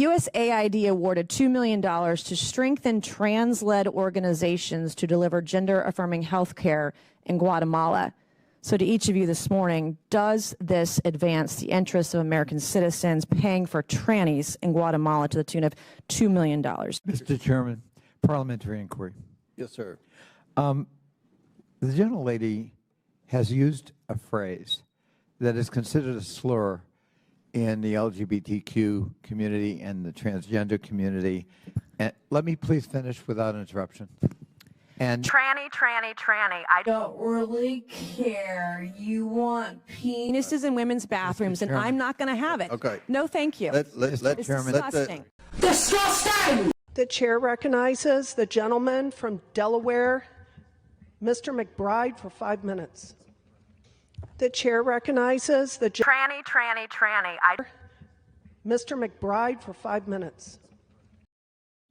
USAID awarded $2 million to strengthen trans-led organizations to deliver gender-affirming health care in Guatemala. So to each of you this morning, does this advance the interests of American citizens paying for trannies in Guatemala to the tune of $2 million? Mr. Chairman, parliamentary inquiry. Yes, sir. The gentlelady has used a phrase that is considered a slur in the LGBTQ community and the transgender community. And let me please finish without interruption. And Tranny. I don't really care. You want penises in women's bathrooms, and I'm not going to have it. Okay. No, thank you. It's disgusting. Disgusting! The chair recognizes the gentleman from Delaware, Mr. McBride, for 5 minutes. The chair recognizes the Tranny. Mr. McBride for 5 minutes.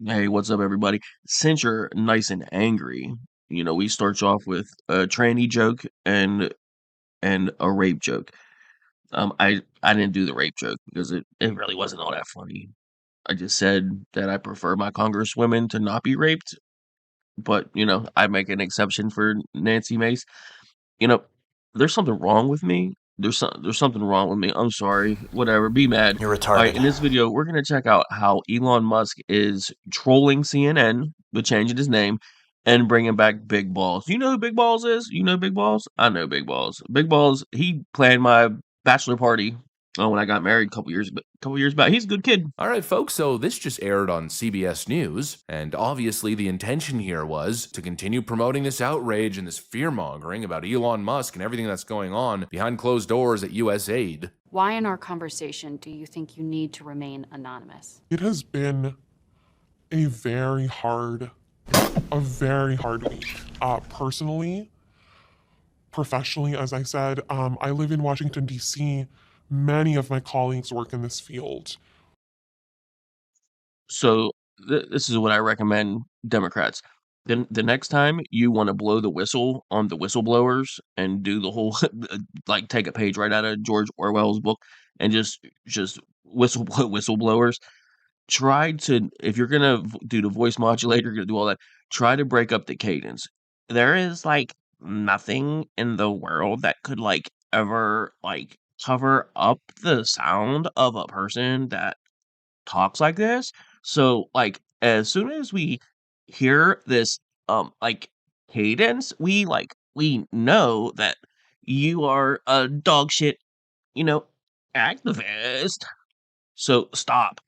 Hey, what's up, everybody? Since you're nice and angry, we start you off with a tranny joke and a rape joke. I didn't do the rape joke because it really wasn't all that funny. I just said that I prefer my congresswomen to not be raped, but I make an exception for Nancy Mace. There's something wrong with me. There's something wrong with me. I'm sorry. Whatever. Be mad. You're retarded. All right, in this video, we're going to check out how Elon Musk is trolling CNN with changing his name and bringing back Big Balls. You know who Big Balls is? You know Big Balls? I know Big Balls. Big Balls, he planned my bachelor party when I got married a couple years back. He's a good kid. All right, folks, so this just aired on CBS News, and obviously the intention here was to continue promoting this outrage and this fear-mongering about Elon Musk and everything that's going on behind closed doors at USAID. Why in our conversation do you think you need to remain anonymous? It has been a very hard week. Personally, professionally, as I said, I live in Washington, D.C. Many of my colleagues work in this field. So this is what I recommend Democrats. Then the next time you want to blow the whistle on the whistleblowers and do the whole like take a page right out of George Orwell's book and just whistleblowers, try to, if you're gonna do the voice modulator, you're gonna do all that, try to break up the cadence. There is like nothing in the world that could like ever like cover up the sound of a person that talks like this. So like as soon as we hear this like cadence, we know that you are a dog shit, activist. So stop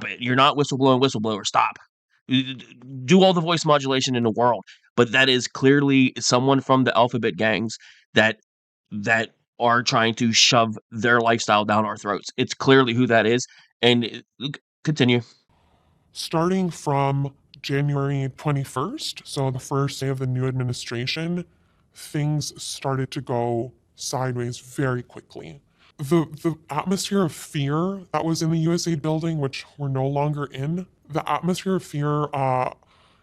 it. You're not whistleblower. Stop. Do all the voice modulation in the world, but that is clearly someone from the alphabet gangs that are trying to shove their lifestyle down our throats. It's clearly who that is. And continue. Starting from January 21st, so the first day of the new administration, things started to go sideways very quickly. The atmosphere of fear that was in the USAID building, which we're no longer in, the atmosphere of fear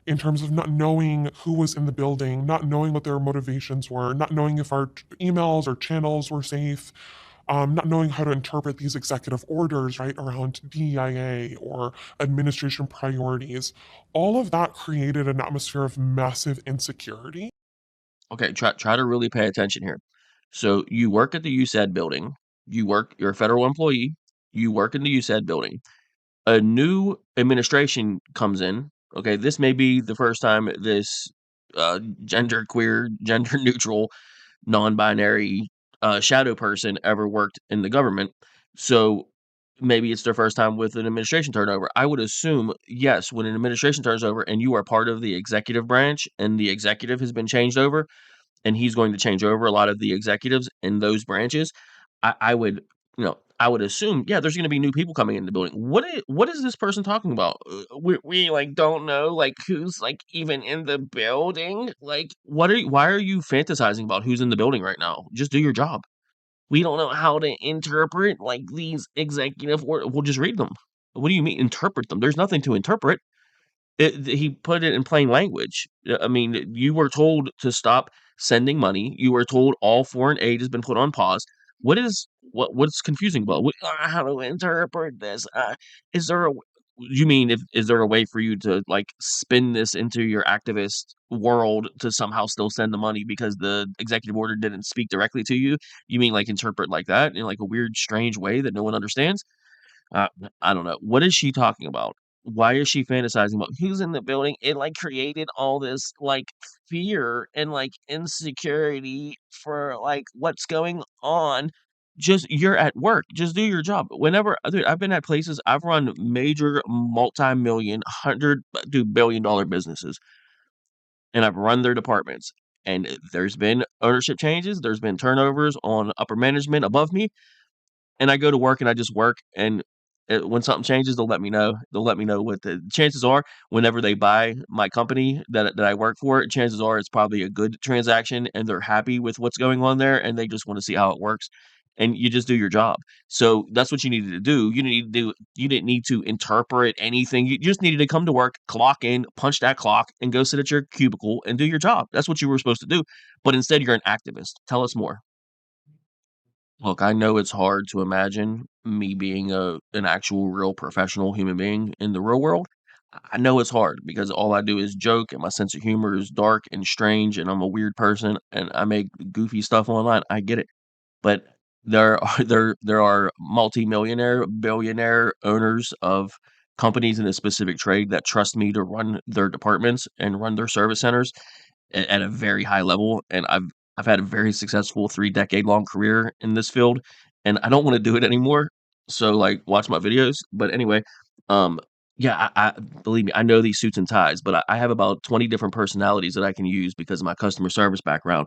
in terms of not knowing who was in the building, not knowing what their motivations were, not knowing if our emails or channels were safe, not knowing how to interpret these executive orders, right, around DEIA or administration priorities. All of that created an atmosphere of massive insecurity. Okay, try to really pay attention here. So you work at the USAID building. You're a federal employee. You work in the USAID building. A new administration comes in. Okay, this may be the first time this genderqueer, gender-neutral, non-binary shadow person ever worked in the government. So maybe it's their first time with an administration turnover. I would assume, yes, when an administration turns over and you are part of the executive branch and the executive has been changed over and he's going to change over a lot of the executives in those branches, I would assume, yeah, there's going to be new people coming in the building. What is this person talking about? We like don't know like who's like even in the building. Like why are you fantasizing about who's in the building right now? Just do your job. We don't know how to interpret like these executive orders. We'll just read them. What do you mean interpret them? There's nothing to interpret. He put it in plain language. I mean, you were told to stop sending money. You were told all foreign aid has been put on pause. What's confusing about how to interpret this? Is there You mean is there a way for you to, like, spin this into your activist world to somehow still send the money because the executive order didn't speak directly to you? You mean, like, interpret like that in, like, a weird, strange way that no one understands? Uh, I don't know. What is she talking about? Why is she fantasizing about who's in the building? It, like, created all this, like, fear and, like, insecurity for, like, what's going on. Just you're at work. Just do your job. Whenever dude, I've been at places, I've run major multi-million, hundred dude, billion-dollar businesses, and I've run their departments, and there's been ownership changes, there's been turnovers on upper management above me, and I go to work and I just work, and when something changes, they'll let me know. They'll let me know what the chances are whenever they buy my company that I work for, chances are it's probably a good transaction and they're happy with what's going on there and they just wanna see how it works, and you just do your job. So, that's what you needed to do. You didn't need to interpret anything. You just needed to come to work, clock in, punch that clock, and go sit at your cubicle and do your job. That's what you were supposed to do, but instead you're an activist. Tell us more. Look, I know it's hard to imagine me being an actual real professional human being in the real world. I know it's hard because all I do is joke and my sense of humor is dark and strange and I'm a weird person and I make goofy stuff online. I get it. But there are there are multimillionaire, billionaire owners of companies in a specific trade that trust me to run their departments and run their service centers at a very high level, and I've had a very successful 3-decade-long career in this field, and I don't wanna do it anymore, so, like, watch my videos, but anyway, um, yeah, I believe me, I know these suits and ties, but I have about 20 different personalities that I can use because of my customer service background.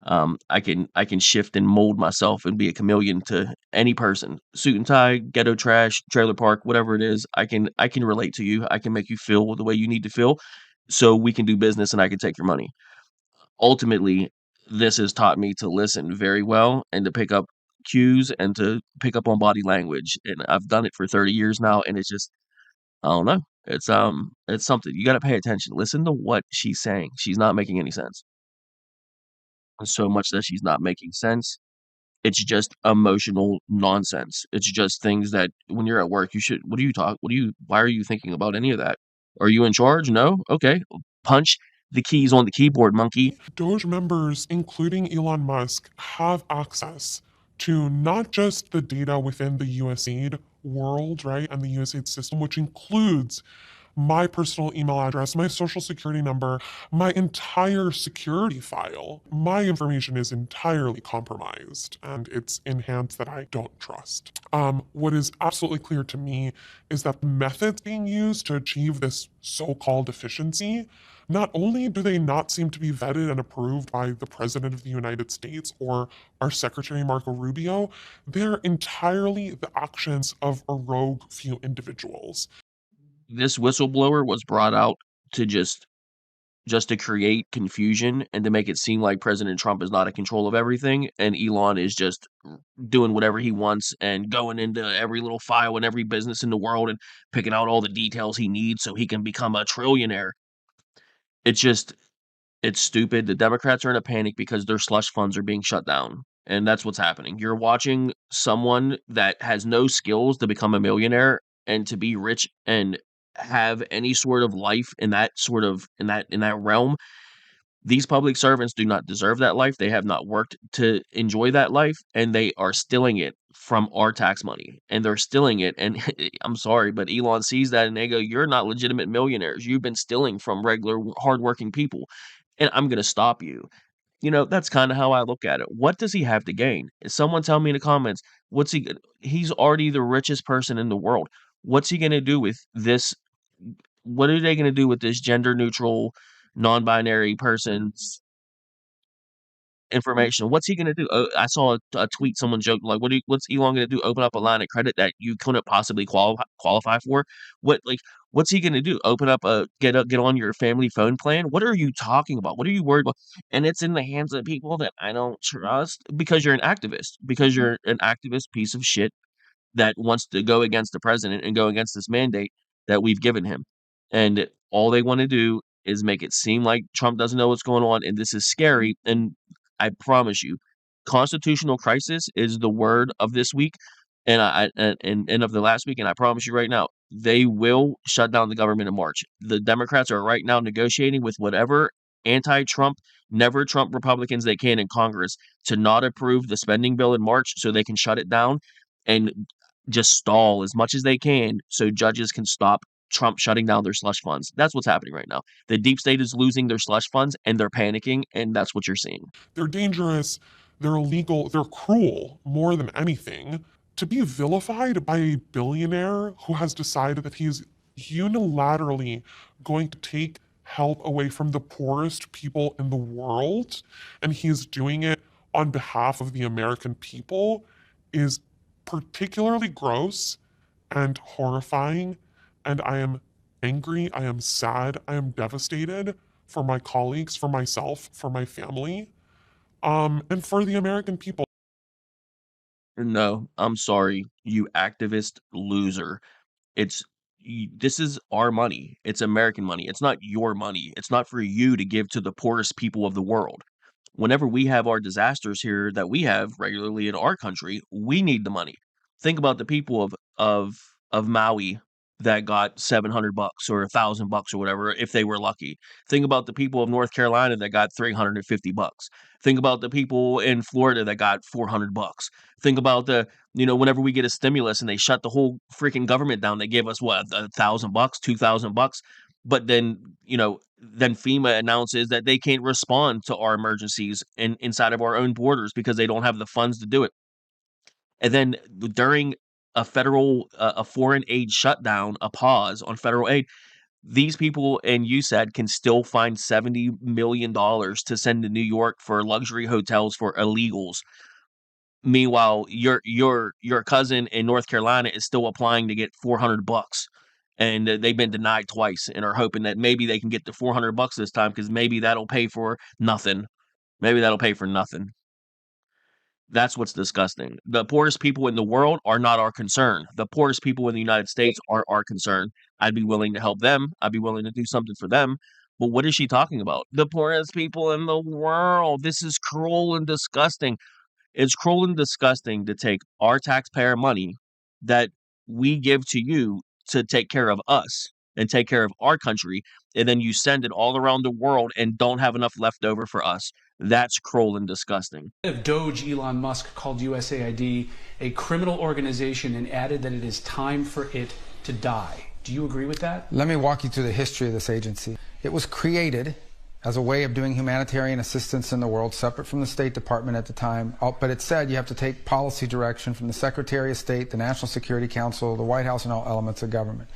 I can shift and mold myself and be a chameleon to any person. Suit and tie, ghetto trash, trailer park, whatever it is, I can relate to you, I can make you feel the way you need to feel, so we can do business and I can take your money. Ultimately, this has taught me to listen very well and to pick up cues and to pick up on body language, and I've done it for 30 years now, and it's just I don't know. It's something. You gotta pay attention. Listen to what she's saying. She's not making any sense. So much that she's not making sense. It's just emotional nonsense. It's just things that when you're at work, you should what do you why are you thinking about any of that? Are you in charge? No? Okay. Punch the keys on the keyboard, monkey. DOGE members, including Elon Musk, have access to not just the data within the USAID world, right, and the USAID system, which includes my personal email address, my social security number, my entire security file. My information is entirely compromised and it's in hands that I don't trust. What is absolutely clear to me is that the methods being used to achieve this so-called efficiency, not only do they not seem to be vetted and approved by the President of the United States or our Secretary Marco Rubio, they're entirely the actions of a rogue few individuals. This whistleblower was brought out to just to create confusion and to make it seem like President Trump is not in control of everything, and Elon is just doing whatever he wants and going into every little file and every business in the world and picking out all the details he needs so he can become a trillionaire. It's just it's stupid. The Democrats are in a panic because their slush funds are being shut down, and that's what's happening. You're watching someone that has no skills to become a millionaire and to be rich and have any sort of life in that sort of in that realm. These public servants do not deserve that life. They have not worked to enjoy that life, and they are stealing it from our tax money, and they're stealing it, and I'm sorry, but Elon sees that and they go, "You're not legitimate millionaires. You've been stealing from regular hardworking people, and I'm gonna stop you." That's kinda how I look at it. What does he have to gain? Someone tell me in the comments, what's he's already the richest person in the world. What's he gonna do with this what are they gonna do with this gender neutral, non-binary person's information? What's he gonna do? I saw a tweet, someone joked, like, what's Elon gonna do? Open up a line of credit that you couldn't possibly qualify for? What's he gonna do? Open up a get on your family phone plan? What are you talking about? What are you worried about? And it's in the hands of people that I don't trust because you're an activist, because you're an activist piece of shit that wants to go against the president and go against this mandate that we've given him. And all they want to do is make it seem like Trump doesn't know what's going on and this is scary. And I promise you, constitutional crisis is the word of this week. And of the last weekend, I promise you right now, they will shut down the government in March. The Democrats are right now negotiating with whatever anti-Trump, never Trump Republicans they can in Congress to not approve the spending bill in March so they can shut it down and just stall as much as they can so judges can stop Trump shutting down their slush funds. That's what's happening right now. The deep state is losing their slush funds and they're panicking, and that's what you're seeing. They're dangerous, they're illegal, they're cruel more than anything. To be vilified by a billionaire who has decided that he's unilaterally going to take help away from the poorest people in the world, and he's doing it on behalf of the American people, is particularly gross and horrifying. And I am angry, I am sad, I am devastated for my colleagues, for myself, for my family, and for the American people. No, I'm sorry, you activist loser. This is our money. It's American money. It's not your money. It's not for you to give to the poorest people of the world. Whenever we have our disasters here that we have regularly in our country, we need the money. Think about the people of Maui that got $700 or $1,000 or whatever if they were lucky. Think about the people of North Carolina that got $350. Think about the people in Florida that got $400. Think about whenever we get a stimulus and they shut the whole freaking government down, they give us what, $1,000, $2,000, but then FEMA announces that they can't respond to our emergencies inside of our own borders because they don't have the funds to do it. And then during a foreign aid shutdown, a pause on federal aid, these people in USAID can still find $70 million to send to New York for luxury hotels for illegals. Meanwhile, your cousin in North Carolina is still applying to get $400, and they've been denied twice, and are hoping that maybe they can get the $400 this time because maybe that'll pay for nothing. Maybe that'll pay for nothing. That's what's disgusting. The poorest people in the world are not our concern. The poorest people in the United States are our concern. I'd be willing to help them. I'd be willing to do something for them. But what is she talking about? The poorest people in the world. This is cruel and disgusting. It's cruel and disgusting to take our taxpayer money that we give to you to take care of us and take care of our country, and then you send it all around the world and don't have enough left over for us. That's cruel and disgusting. Of DOGE, Elon Musk called USAID a criminal organization and added that it is time for it to die. Do you agree with that? Let me walk you through the history of this agency. It was created as a way of doing humanitarian assistance in the world, separate from the State Department at the time. But it said you have to take policy direction from the Secretary of State, the National Security Council, the White House, and all elements of government.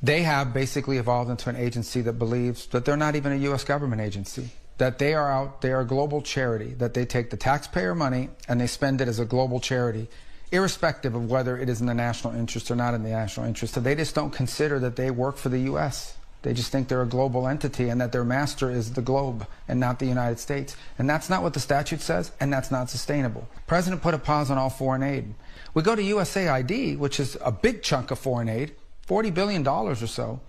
They have basically evolved into an agency that believes that they're not even a U.S. government agency, that they are a global charity, that they take the taxpayer money and they spend it as a global charity, irrespective of whether it is in the national interest or not in the national interest. So they just don't consider that they work for the U.S. They just think they're a global entity and that their master is the globe and not the United States. And that's not what the statute says, and that's not sustainable. The president put a pause on all foreign aid. We go to USAID, which is a big chunk of foreign aid, $40 billion or so.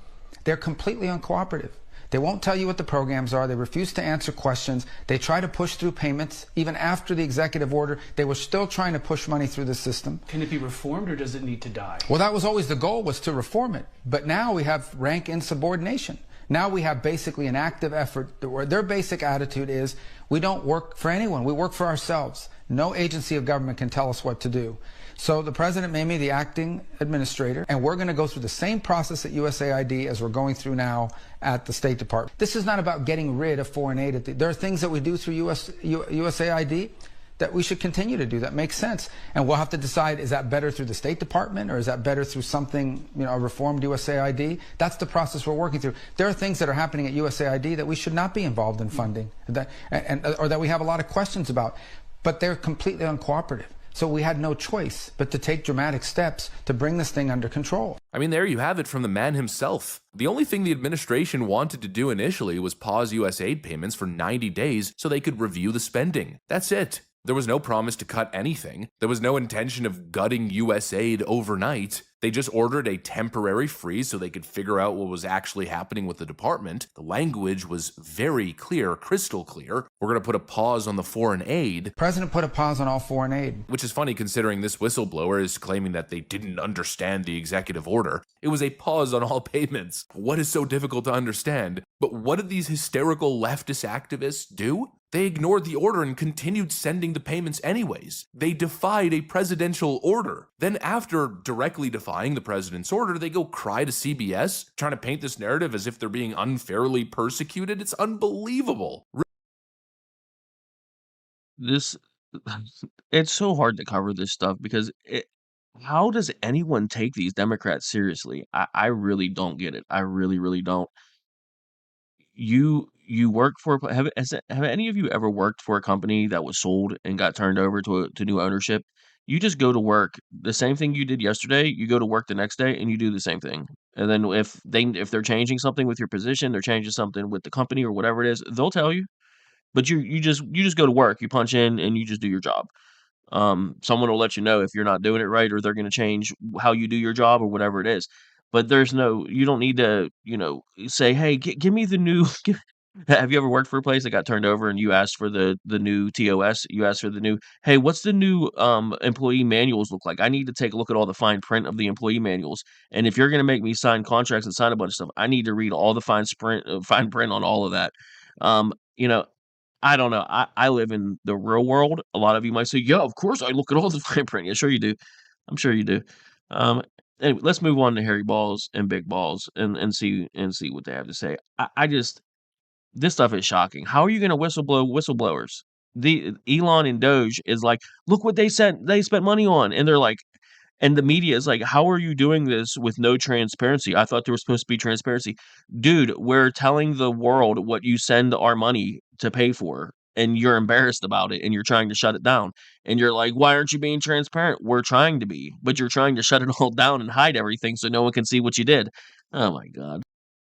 They're completely uncooperative. They won't tell you what the programs are. They refuse to answer questions. They try to push through payments. Even after the executive order, they were still trying to push money through the system. Can it be reformed, or does it need to die? Well, that was always the goal, was to reform it. But now we have rank insubordination. Now we have basically an active effort where their basic attitude is, we don't work for anyone. We work for ourselves. No agency of government can tell us what to do. So the president made me the acting administrator, and we're going to go through the same process at USAID as we're going through now at the State Department. This is not about getting rid of foreign aid. There are things that we do through USAID that we should continue to do that makes sense. And we'll have to decide, is that better through the State Department, or is that better through something, a reformed USAID? That's the process we're working through. There are things that are happening at USAID that we should not be involved in funding, or that we have a lot of questions about, but they're completely uncooperative. So we had no choice but to take dramatic steps to bring this thing under control. I mean, there you have it from the man himself. The only thing the administration wanted to do initially was pause U.S. aid payments for 90 days so they could review the spending. That's it. There was no promise to cut anything. There was no intention of gutting USAID overnight. They just ordered a temporary freeze so they could figure out what was actually happening with the department. The language was very clear, crystal clear. We're going to put a pause on the foreign aid. The president put a pause on all foreign aid. Which is funny considering this whistleblower is claiming that they didn't understand the executive order. It was a pause on all payments. What is so difficult to understand? But what did these hysterical leftist activists do? They ignored the order and continued sending the payments anyways. They defied a presidential order. Then after directly defying the president's order, they go cry to CBS, trying to paint this narrative as if they're being unfairly persecuted. It's unbelievable. It's so hard to cover this stuff because how does anyone take these Democrats seriously? I really don't get it. I really, really don't. You work for have any of you ever worked for a company that was sold and got turned over to new ownership? You just go to work, the same thing you did yesterday, you go to work the next day and you do the same thing. And then if they're changing something with your position, they're changing something with the company or whatever it is, they'll tell you. But you just go to work, you punch in and you just do your job. Someone will let you know if you're not doing it right or they're going to change how you do your job or whatever it is. But you don't need to, say, hey, give me the new. Have you ever worked for a place that got turned over and you asked for the new TOS? You asked for the new, hey, what's the new employee manuals look like? I need to take a look at all the fine print of the employee manuals. And if you're going to make me sign contracts and sign a bunch of stuff, I need to read all the fine print on all of that. You know, I don't know. I live in the real world. A lot of you might say, "Yeah, of course I look at all the fine print." Yeah, sure you do. I'm sure you do. Um, anyway, let's move on to hairy balls and big balls and see what they have to say. I just this stuff is shocking. How are you going to whistleblow whistleblowers? The Elon and DOGE is like, look what they spent money on, and they're like, and the media is like, how are you doing this with no transparency? I thought there was supposed to be transparency. Dude, we're telling the world what you send our money to pay for, and you're embarrassed about it, and you're trying to shut it down. And you're like, why aren't you being transparent? We're trying to be, but you're trying to shut it all down and hide everything so no one can see what you did. Oh my God.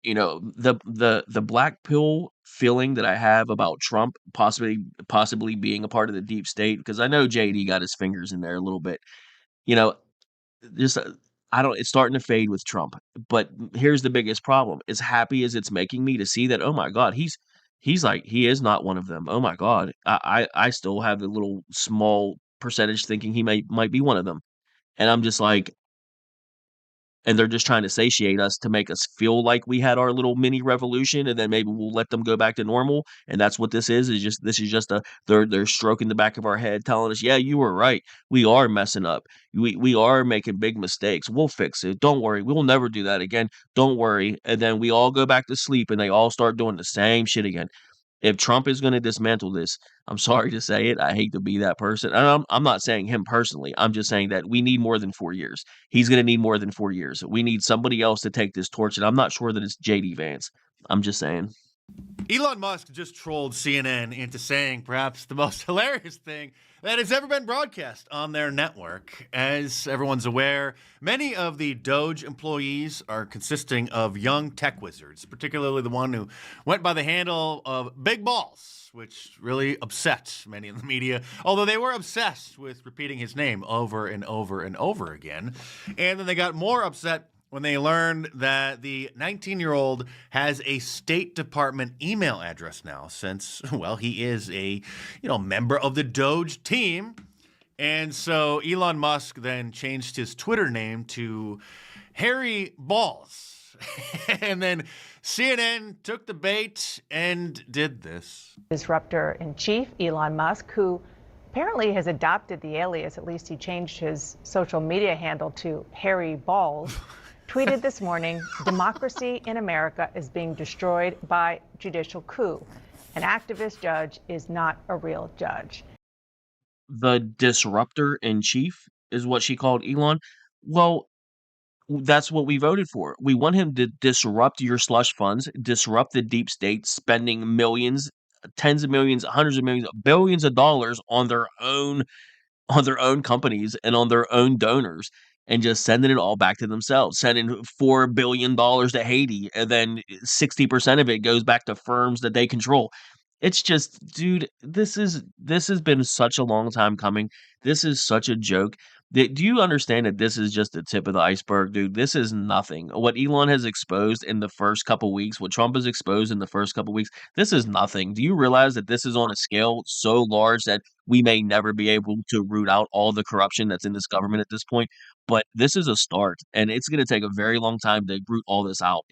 The black pill feeling that I have about Trump possibly being a part of the deep state, because I know JD got his fingers in there a little bit. You know, just I don't it's starting to fade with Trump. But here's the biggest problem. As happy as it's making me to see that, oh my God, he's like he is not one of them. Oh my God. I still have a little small percentage thinking he might be one of them. And I'm just like, and they're just trying to satiate us to make us feel like we had our little mini revolution, and then maybe we'll let them go back to normal. And that's what this is just a they're stroking the back of our head, telling us, yeah, you were right. We are messing up. We are making big mistakes. We'll fix it. Don't worry. We'll never do that again. Don't worry. And then we all go back to sleep and they all start doing the same shit again. If Trump is going to dismantle this, I'm sorry to say it. I hate to be that person. And I'm not saying him personally. I'm just saying that we need more than 4 years. He's going to need more than 4 years. We need somebody else to take this torch. And I'm not sure that it's JD Vance. I'm just saying. Elon Musk just trolled CNN into saying perhaps the most hilarious thing that has ever been broadcast on their network. As everyone's aware, many of the DOGE employees are consisting of young tech wizards, particularly the one who went by the handle of Big Balls, which really upset many in the media, although they were obsessed with repeating his name over and over and over again. And then they got more upset when they learned that the 19-year-old has a State Department email address now, since, well, he is a, member of the DOGE team. And so Elon Musk then changed his Twitter name to Harry Balls. And then CNN took the bait and did this. Disruptor-in-chief Elon Musk, who apparently has adopted the alias, at least he changed his social media handle to Harry Balls, tweeted this morning, democracy in America is being destroyed by judicial coup. An activist judge is not a real judge. The disruptor in chief is what she called Elon. Well, that's what we voted for. We want him to disrupt your slush funds, disrupt the deep state, spending millions, tens of millions, hundreds of millions, billions of dollars on their own companies and on their own donors, and just sending it all back to themselves, sending $4 billion to Haiti, and then 60% of it goes back to firms that they control. It's just, dude, this has been such a long time coming. This is such a joke. Do you understand that this is just the tip of the iceberg, dude? This is nothing. What Elon has exposed in the first couple weeks, what Trump has exposed in the first couple weeks, this is nothing. Do you realize that this is on a scale so large that we may never be able to root out all the corruption that's in this government at this point? But this is a start, and it's going to take a very long time to root all this out.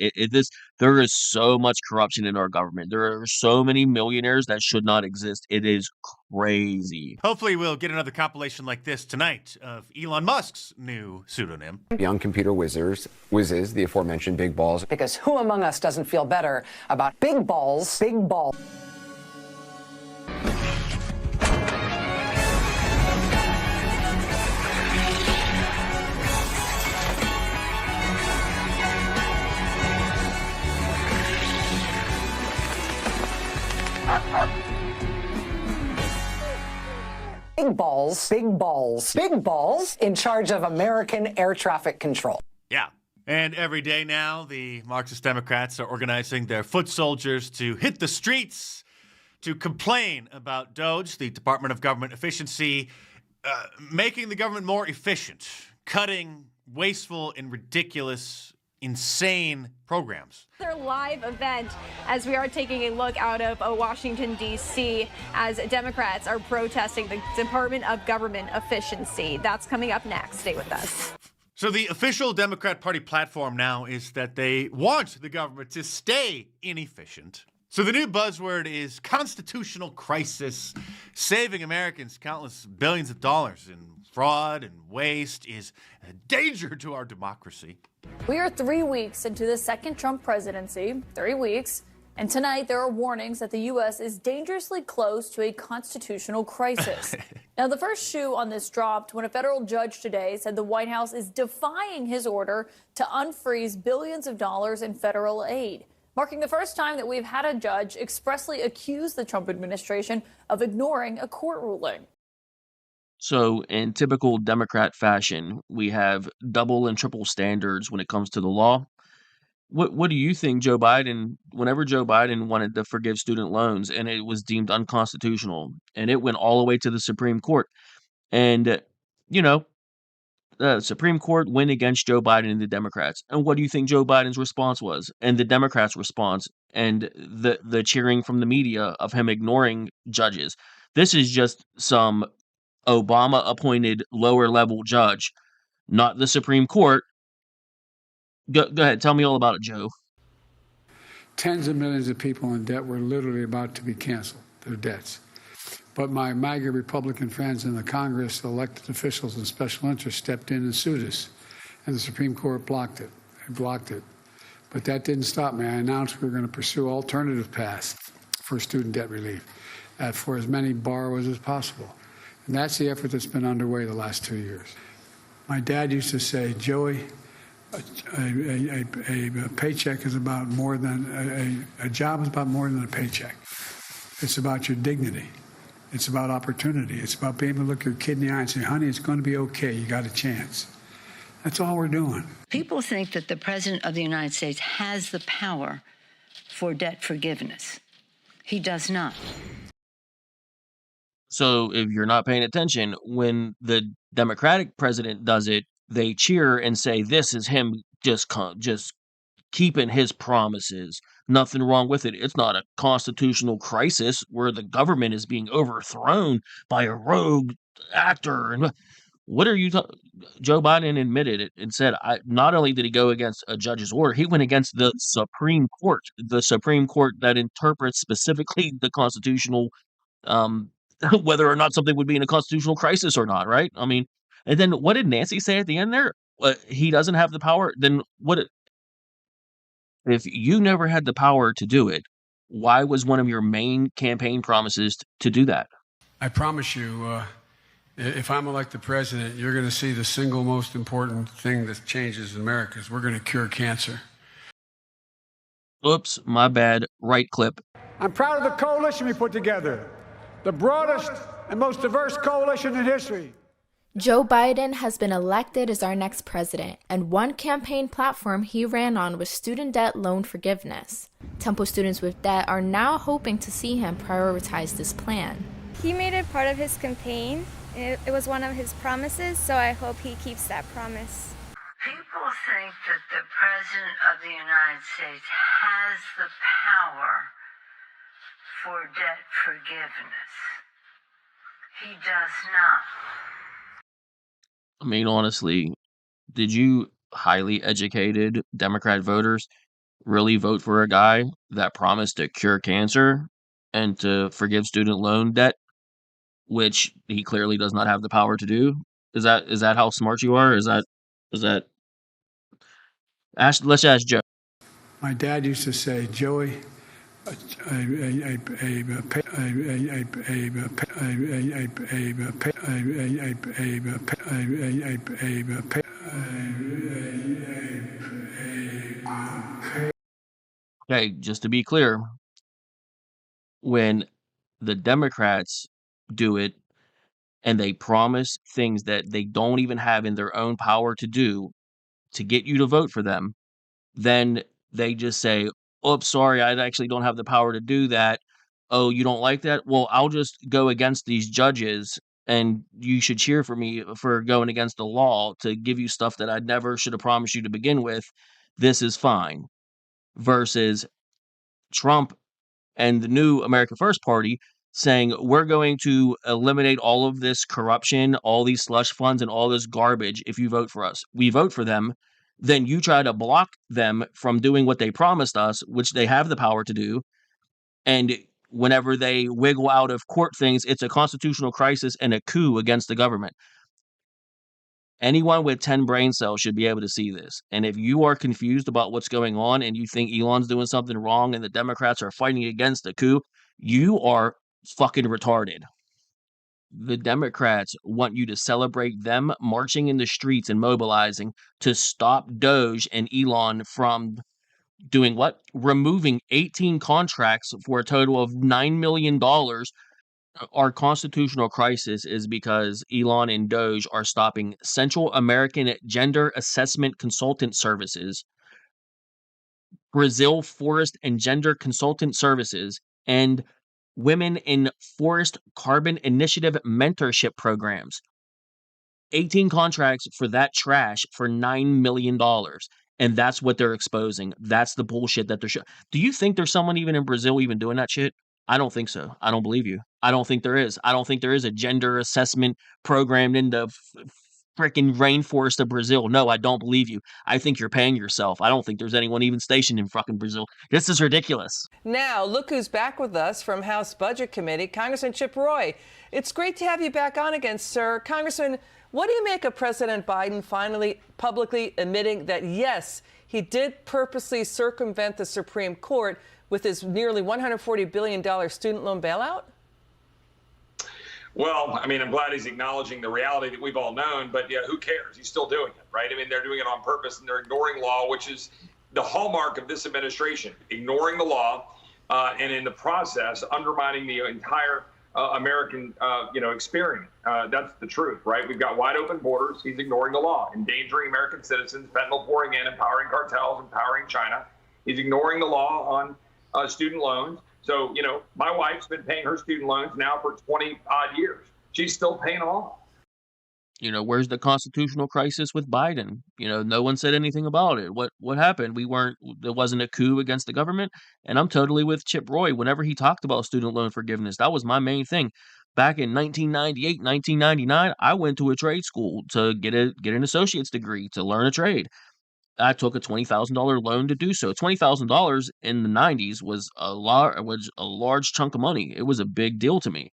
There is so much corruption in our government. There are so many millionaires that should not exist. It is crazy. Hopefully we'll get another compilation like this tonight of Elon Musk's new pseudonym. Young computer whizzes, the aforementioned big balls. Because who among us doesn't feel better about big balls, big balls? Big balls, big balls, big balls in charge of American air traffic control. Yeah. And every day now, the Marxist Democrats are organizing their foot soldiers to hit the streets to complain about DOGE, the Department of Government Efficiency, making the government more efficient, cutting wasteful and ridiculous, insane programs. Their live event as we are taking a look out of Washington, D.C. as Democrats are protesting the Department of Government Efficiency. That's coming up next. Stay with us. So the official Democrat Party platform now is that they want the government to stay inefficient. So the new buzzword is constitutional crisis. Saving Americans countless billions of dollars in fraud and waste is a danger to our democracy. We are 3 weeks into the second Trump presidency, 3 weeks, and tonight there are warnings that the U.S. is dangerously close to a constitutional crisis. Now, the first shoe on this dropped when a federal judge today said the White House is defying his order to unfreeze billions of dollars in federal aid, marking the first time that we've had a judge expressly accuse the Trump administration of ignoring a court ruling. So, in typical Democrat fashion, we have double and triple standards when it comes to the law. What do you think, Joe Biden, whenever Joe Biden wanted to forgive student loans and it was deemed unconstitutional and it went all the way to the Supreme Court and, the Supreme Court went against Joe Biden and the Democrats. And what do you think Joe Biden's response was and the Democrats' response and the cheering from the media of him ignoring judges? This is just some Obama-appointed lower-level judge, not the Supreme Court. Go ahead. Tell me all about it, Joe. Tens of millions of people in debt were literally about to be canceled, their debts. But my MAGA Republican friends in the Congress, the elected officials and special interests stepped in and sued us. And the Supreme Court blocked it. They blocked it. But that didn't stop me. I announced we were going to pursue alternative paths for student debt relief for as many borrowers as possible. And that's the effort that's been underway the last 2 years. My dad used to say, Joey, a paycheck is about more than, a job is about more than a paycheck. It's about your dignity. It's about opportunity. It's about being able to look your kid in the eye and say, honey, it's going to be okay. You got a chance. That's all we're doing. People think that the President of the United States has the power for debt forgiveness. He does not. So if you're not paying attention, when the Democratic president does it, they cheer and say, this is him just keeping his promises. Nothing wrong with it. It's not a constitutional crisis where the government is being overthrown by a rogue actor. And what are you Joe Biden admitted it and said, not only did he go against a judge's order, he went against the Supreme Court that interprets specifically the constitutional, whether or not something would be in a constitutional crisis or not, right? I mean, and then what did Nancy say at the end there? He doesn't have the power. Then if you never had the power to do it, why was one of your main campaign promises to do that? I promise you, if I'm elected president, you're going to see the single most important thing that changes in America is we're going to cure cancer. Oops, my bad. Right clip. I'm proud of the coalition we put together, the broadest and most diverse coalition in history. Joe Biden has been elected as our next president, and one campaign platform he ran on was student debt loan forgiveness. Temple students with debt are now hoping to see him prioritize this plan. He made it part of his campaign. It was one of his promises, so I hope he keeps that promise. People think that the President of the United States has the power for debt forgiveness. He does not. I mean, honestly, did you highly educated Democrat voters really vote for a guy that promised to cure cancer and to forgive student loan debt, which he clearly does not have the power to do? Is that how smart you are? Is that let's ask Joe. My dad used to say, Joey, Okay, just to be clear, when the Democrats do it and they promise things that they don't even have in their own power to do to get you to vote for them, then they just say, "Oops, sorry, I actually don't have the power to do that. Oh, you don't like that? Well, I'll just go against these judges and you should cheer for me for going against the law to give you stuff that I never should have promised you to begin with. This is fine." Versus Trump and the new America First Party saying, "We're going to eliminate all of this corruption, all these slush funds, and all this garbage if you vote for us." We vote for them. Then you try to block them from doing what they promised us, which they have the power to do. And whenever they wiggle out of court things, it's a constitutional crisis and a coup against the government. Anyone with 10 brain cells should be able to see this. And if you are confused about what's going on and you think Elon's doing something wrong and the Democrats are fighting against a coup, you are fucking retarded. The Democrats want you to celebrate them marching in the streets and mobilizing to stop DOGE and Elon from doing what? Removing 18 contracts for a total of $9 million. Our constitutional crisis is because Elon and DOGE are stopping Central American Gender Assessment Consultant Services, Brazil Forest and Gender Consultant Services, and Women in Forest Carbon Initiative Mentorship Programs. 18 contracts for that trash for $9 million. And that's what they're exposing. That's the bullshit that they're Do you think there's someone even in Brazil even doing that shit? I don't think so. I don't believe you. I don't think there is. I don't think there is a gender assessment programmed in the freaking rainforest of Brazil. No, I don't believe you. I think you're paying yourself. I don't think there's anyone even stationed in fucking Brazil. This is ridiculous. Now, look who's back with us from House Budget Committee, Congressman Chip Roy. It's great to have you back on again, sir. Congressman, what do you make of President Biden finally publicly admitting that, yes, he did purposely circumvent the Supreme Court with his nearly $140 billion student loan bailout? Well, I mean, I'm glad he's acknowledging the reality that we've all known, but yeah, who cares? He's still doing it, right? I mean, they're doing it on purpose and they're ignoring law, which is the hallmark of this administration, ignoring the law and in the process undermining the entire American, experience. That's the truth, right? We've got wide open borders. He's ignoring the law, endangering American citizens, fentanyl pouring in, empowering cartels, empowering China. He's ignoring the law on student loans. So, my wife's been paying her student loans now for 20 odd years. She's still paying them off. Where's the constitutional crisis with Biden? No one said anything about it. What happened? There wasn't a coup against the government. And I'm totally with Chip Roy. Whenever he talked about student loan forgiveness, that was my main thing. Back in 1998, 1999, I went to a trade school to get an associate's degree to learn a trade. I took a $20,000 loan to do so. $20,000 in the 90s was a large chunk of money. It was a big deal to me.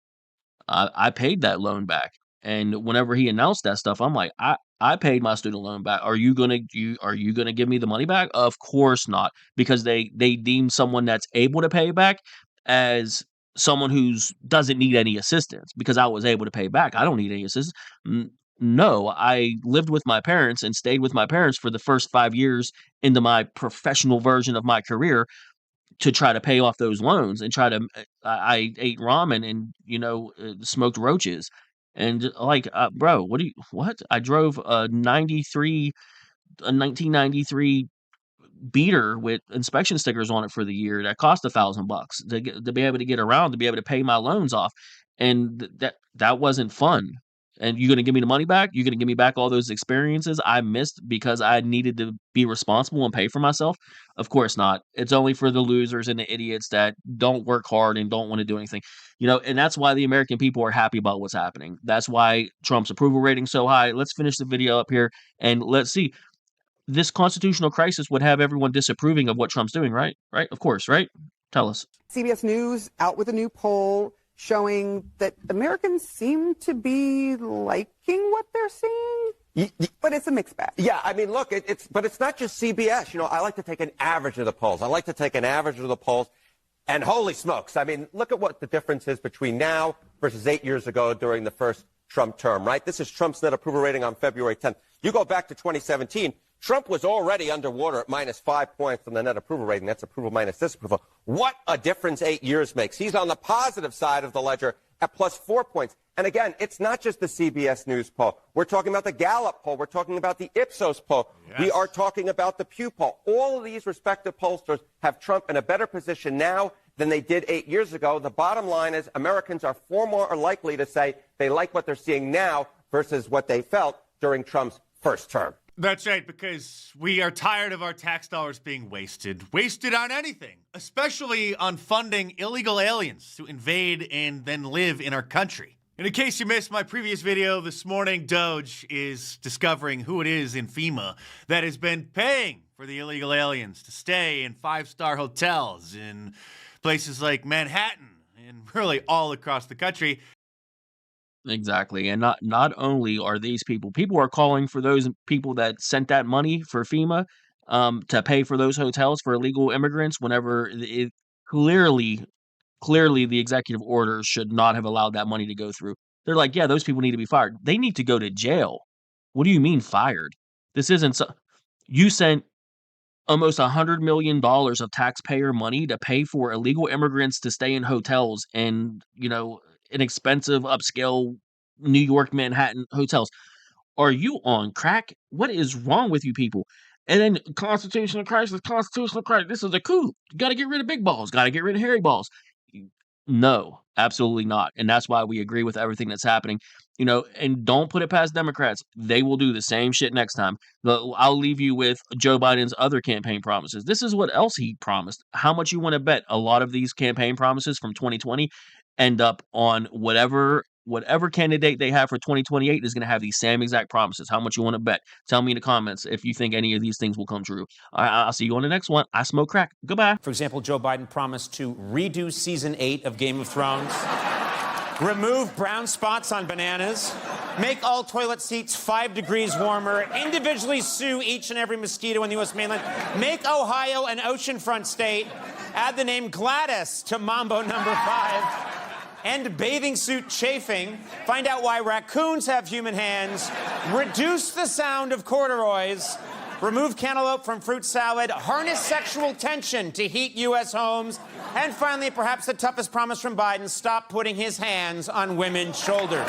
I paid that loan back. And whenever he announced that stuff, I'm like, I paid my student loan back. Are you gonna give me the money back? Of course not, because they deem someone that's able to pay back as someone who's doesn't need any assistance. Because I was able to pay back, I don't need any assistance. No, I lived with my parents and stayed with my parents for the first 5 years into my professional version of my career to try to pay off those loans and try to. I ate ramen and smoked roaches. And bro, what? I drove a 1993 beater with inspection stickers on it for the year that cost $1,000 to be able to get around, to be able to pay my loans off. And that wasn't fun. And you're going to give me the money back? You're going to give me back all those experiences I missed because I needed to be responsible and pay for myself? Of course not. It's only for the losers and the idiots that don't work hard and don't want to do anything. And that's why the American people are happy about what's happening. That's why Trump's approval rating's so high. Let's finish the video up here and let's see. This constitutional crisis would have everyone disapproving of what Trump's doing, right? Right? Of course, right? Tell us. CBS News out with a new poll showing that Americans seem to be liking what they're seeing, but it's a mixed bag. Yeah, I mean, look, but it's not just CBS. I like to take an average of the polls. And holy smokes, I mean, look at what the difference is between now versus 8 years ago during the first Trump term, right? This is Trump's net approval rating on February 10th. You go back to 2017, Trump was already underwater at -5 points on the net approval rating. That's approval minus disapproval. What a difference 8 years makes. He's on the positive side of the ledger at +4 points. And again, it's not just the CBS News poll. We're talking about the Gallup poll. We're talking about the Ipsos poll. Yes. We are talking about the Pew poll. All of these respective pollsters have Trump in a better position now than they did 8 years ago. The bottom line is Americans are far more likely to say they like what they're seeing now versus what they felt during Trump's first term. That's right, because we are tired of our tax dollars being wasted on anything, especially on funding illegal aliens to invade and then live in our country. And in case you missed my previous video this morning, DOGE is discovering who it is in FEMA that has been paying for the illegal aliens to stay in 5-star hotels in places like Manhattan and really all across the country. Exactly. And not only are these people are calling for those people that sent that money for FEMA to pay for those hotels for illegal immigrants whenever it clearly the executive order should not have allowed that money to go through. They're like, yeah, those people need to be fired. They need to go to jail. What do you mean fired? This isn't you sent almost $100 million of taxpayer money to pay for illegal immigrants to stay in hotels and, inexpensive upscale New York, Manhattan hotels. Are you on crack? What is wrong with you people? And then constitutional crisis. This is a coup. You got to get rid of big balls. Got to get rid of hairy balls. No, absolutely not. And that's why we agree with everything that's happening. And don't put it past Democrats. They will do the same shit next time. I'll leave you with Joe Biden's other campaign promises. This is what else he promised. How much you want to bet a lot of these campaign promises from 2020 end up on whatever candidate they have for 2028 is going to have these same exact promises. How much you want to bet? Tell me in the comments if you think any of these things will come true. I'll see you on the next one. I smoke crack. Goodbye. For example, Joe Biden promised to redo season 8 of Game of Thrones, remove brown spots on bananas, make all toilet seats 5 degrees warmer, individually sue each and every mosquito in the U.S. mainland, make Ohio an oceanfront state, add the name Gladys to Mambo number 5, end bathing suit chafing, find out why raccoons have human hands, reduce the sound of corduroys, remove cantaloupe from fruit salad, harness sexual tension to heat U.S. homes, and finally, perhaps the toughest promise from Biden, stop putting his hands on women's shoulders.